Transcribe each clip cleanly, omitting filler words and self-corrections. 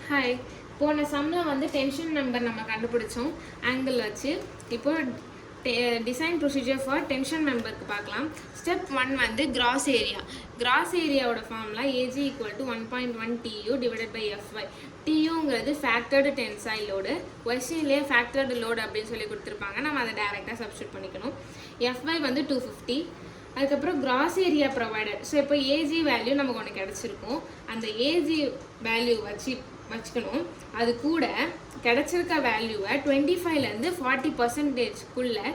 Hi, போன சம்மில் வந்து டென்ஷன் நம்பர் நம்ம கண்டுபிடிச்சோம் ஆங்கிள் வச்சு. இப்போ டிசைன் ப்ரொசீஜர் ஃபார் டென்ஷன் மெம்பருக்கு பார்க்கலாம். ஸ்டெப் 1 வந்து கிராஸ் ஏரியா. கிராஸ் ஏரியாவோட formula AG = 1.1 TU divided by FY. TUங்கிறது ஃபேக்டர்டு டென்சைல் லோடு. கொஸ்டின்லேயே ஃபேக்டர்டு லோடு அப்படின்னு சொல்லி கொடுத்துருப்பாங்க. நம்ம அதை டைரெக்டாக சப்ஸ்டியூட் பண்ணிக்கணும். FY வந்து 250. அதுக்கப்புறம் கிராஸ் ஏரியா ப்ரொவைடட். ஸோ இப்போ ஏஜி வேல்யூ நமக்கு ஒன்று கிடச்சிருக்கும். அந்த ஏஜி வேல்யூ வச்சுக்கணும். அது கூட கிடச்சிருக்க வேல்யூவை 25லேருந்து 40%க்குள்ளே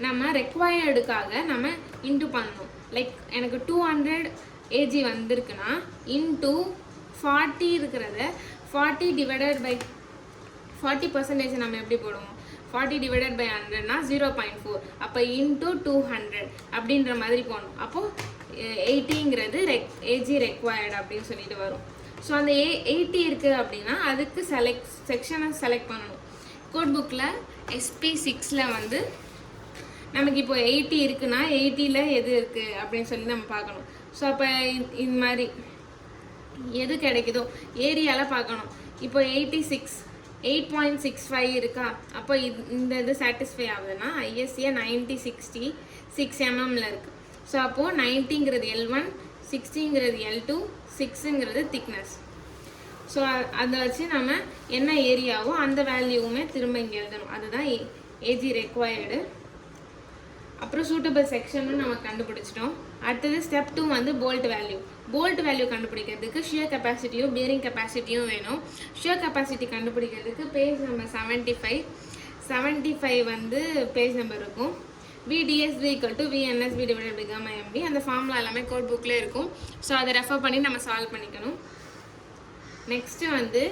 நம்ம ரெக்வயர்டுக்காக நம்ம இன்ட்டு பண்ணணும். லைக் எனக்கு 200 ஏஜி வந்திருக்குன்னா இன்ட்டு 40 இருக்கிறத 40 டிவைடட் பை 40% நம்ம எப்படி போடுவோம்? 40 டிவைடட் பை 100னா 0.4. அப்போ இன்ட்டு 200 அப்படின்ற மாதிரி போகணும். அப்போது 80ங்கிறது ஏஜி ரெக்வயர்டு அப்படின்னு சொல்லிட்டு வரும். ஸோ அந்த 80 இருக்குது அப்படின்னா அதுக்கு செக்ஷனை செலக்ட் பண்ணணும். கோட் புக்கில் SP6 வந்து நமக்கு இப்போ 80 இருக்குன்னா 80ல் எது இருக்குது அப்படின்னு சொல்லி நம்ம பார்க்கணும். ஸோ அப்போ இந்த மாதிரி எது கிடைக்குதோ ஏரியாவில் பார்க்கணும். இப்போ 8.65 இருக்கா? அப்போ இந்த இது சாட்டிஸ்ஃபை ஆகுதுன்னா ஐஎஸ்சியை 90/60 6 mmல இருக்குது. ஸோ அப்போது 90ங்கிறது L1, 60ங்கிறது L2, 6ங்கிறது திக்னஸ். ஸோ அதை வச்சு நம்ம என்ன ஏரியாவோ அந்த வேல்யூவுமே திரும்ப இங்கே எழுதணும். அதுதான் ஏஜி ரெக்வயர்டு. அப்புறம் சூட்டபிள் செக்ஷனும் நம்ம கண்டுபிடிச்சிட்டோம். அடுத்தது ஸ்டெப் 2 வந்து போல்ட் வேல்யூ. போல்ட் வேல்யூ கண்டுபிடிக்கிறதுக்கு ஷியர் கெப்பாசிட்டியும் பியரிங் கெப்பாசிட்டியும் வேணும். ஷியர் கெப்பாசிட்டி கண்டுபிடிக்கிறதுக்கு பேஜ் நம்பர் 75 வந்து பேஜ் நம்பர் இருக்கும். VDSB = VNSB divided by gamma MB. அந்த ஃபார்முலா எல்லாமே கோட் புக்கில் இருக்கும். ஸோ அதை ரெஃபர் பண்ணி நம்ம சால்வ் பண்ணிக்கணும். நெக்ஸ்ட்டு வந்து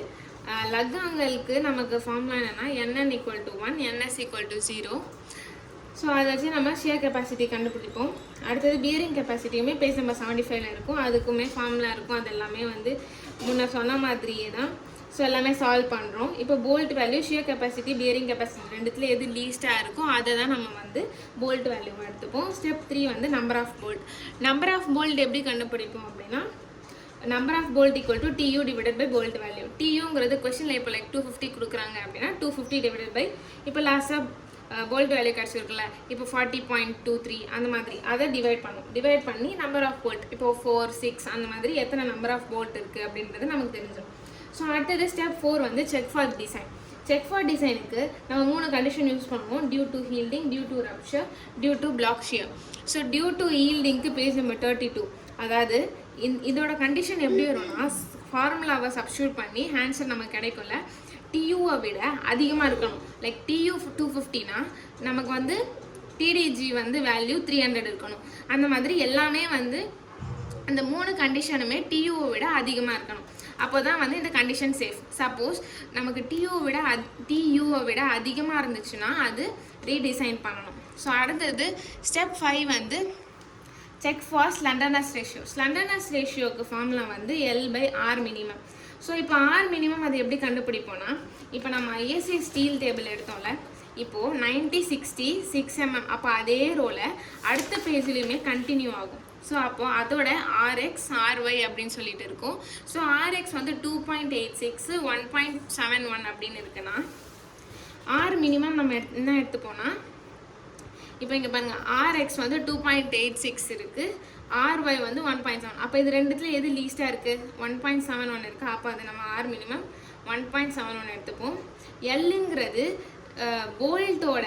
லக்காங்களுக்கு நமக்கு ஃபார்முலா என்னென்னா NN = 1, NS = 0. ஸோ அதை வச்சு நம்ம ஷியர் கெப்பாசிட்டி கண்டுபிடிப்போம். அடுத்தது பியரிங் கெப்பாசிட்டியுமே பேஜ் நம்பர் 75ல் இருக்கும். அதுக்குமே ஃபார்முலா இருக்கும். அது எல்லாமே வந்து முன்ன சொன்ன மாதிரியே தான். ஸோ எல்லாமே சால்வ் பண்ணுறோம். இப்போ bolt value, shear capacity, bearing capacity ரெண்டுத்தில் எது லீஸ்ட்டாக இருக்கும் அதை தான் நம்ம வந்து போல்ட் வேல்யூ எடுத்துப்போம். ஸ்டெப் 3 வந்து number of bolt. Number of bolt எப்படி கண்டுபிடிப்போம் அப்படின்னா number of bolt = TU divided by bolt value. TUங்கிறது கொஸ்டினில் இப்போ லைக் 250 கொடுக்குறாங்க அப்படின்னா 250 டிவைடட் பை இப்போ லாஸ்ட்டாக போல்ட் வேல்யூ கிடச்சிருக்குல்ல, இப்போ 40.23 அந்த மாதிரி அதை டிவைட் பண்ணி நம்பர் ஆஃப் போல்ட் இப்போ 4, 6 அந்த மாதிரி எத்தனை நம்பர் ஆஃப் போல்ட் இருக்குது அப்படின்றது நமக்கு தெரிஞ்சிடும். ஸோ அடுத்தது ஸ்டெப் 4 வந்து check for design. Check for டிசைனுக்கு நம்ம 3 கண்டிஷன் யூஸ் பண்ணுவோம். Due to yielding, due to rupture, due to block shear. So due to ஹீல்டிங்க்கு பேஜ் நம்பர் 32. அதாவது இதோட கண்டிஷன் எப்படி வரும்னா ஃபார்முலாவை சப்ஸ்டியூட் பண்ணி ஆன்சர் நமக்கு கிடைக்கும்ல, TUவை விட அதிகமாக இருக்கணும். லைக் TU 250னா நமக்கு வந்து TDG வந்து வேல்யூ 300 இருக்கணும். அந்த மாதிரி எல்லாமே வந்து அந்த 3 கண்டிஷனுமே TUவை விட அதிகமாக இருக்கணும். அப்போ தான் வந்து இந்த கண்டிஷன் சேஃப். சப்போஸ் நமக்கு TUவை விட அதிகமாக இருந்துச்சுன்னா அது ரீடிசைன் பண்ணணும். ஸோ அடுத்தது ஸ்டெப் 5 வந்து check for slenderness ratio. Slenderness ரேஷியோக்கு formula வந்து L/R மினிமம். ஸோ இப்போ R மினிமம் அது எப்படி கண்டுபிடிப்போம்னா இப்போ நம்ம ISA ஸ்டீல் டேபிள் எடுத்தோம்ல, இப்போது 90/60 6 mm. அப்போ அதே ரோலை அடுத்த பேஜ்லேயுமே கண்டினியூ ஆகும். ஸோ அப்போது அதோட RX RY அப்படின்னு சொல்லிட்டு இருக்கும். ஸோ RX வந்து 2.86 1.71 அப்படின்னு இருக்குன்னா R மினிமம் நம்ம என்ன எடுத்துப்போம்னா இப்போ இங்கே பாருங்கள், RX வந்து 2.86 இருக்குது, RY வந்து 1.7. அப்போ இது ரெண்டுத்துல எது லீஸ்ட்டாக இருக்குது? 1.71 இருக்குது. அப்போ அது நம்ம R மினிமம் 1.71 எடுத்துப்போம். Lங்கிறது போல்ட்டோட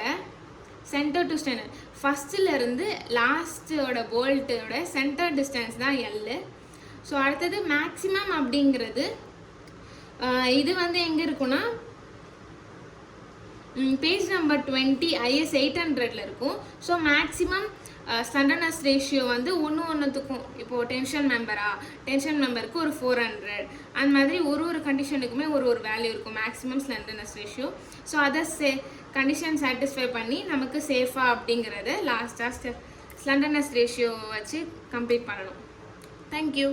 சென்டர் டு ஸ்டென்டர், ஃபஸ்ட்டிலேருந்து லாஸ்ட்டோட போல்ட்டோட சென்டர் டிஸ்டன்ஸ் தான் L. ஸோ அடுத்தது மேக்ஸிமம் அப்படிங்கிறது இது வந்து எங்கே இருக்குன்னா பேஜ் நம்பர் 20 IS 800ல் இருக்கும். ஸோ மேக்ஸிமம் ஸ்லண்டர்னஸ் ரேஷியோ வந்து ஒன்றுத்துக்கும் இப்போது டென்ஷன் மெம்பருக்கு ஒரு 400 அந்த மாதிரி ஒரு கண்டிஷனுக்குமே ஒரு வேல்யூ இருக்கும் மேக்ஸிமம் ஸ்லண்டர்னஸ் ரேஷியோ. ஸோ அதை கண்டிஷன் சாட்டிஸ்ஃபை பண்ணி நமக்கு சேஃபாக அப்படிங்கிறத லாஸ்ட்டாக ஸ்லண்டர்னஸ் ரேஷியோவை வச்சு கம்ப்ளீட் பண்ணணும். தேங்க்யூ.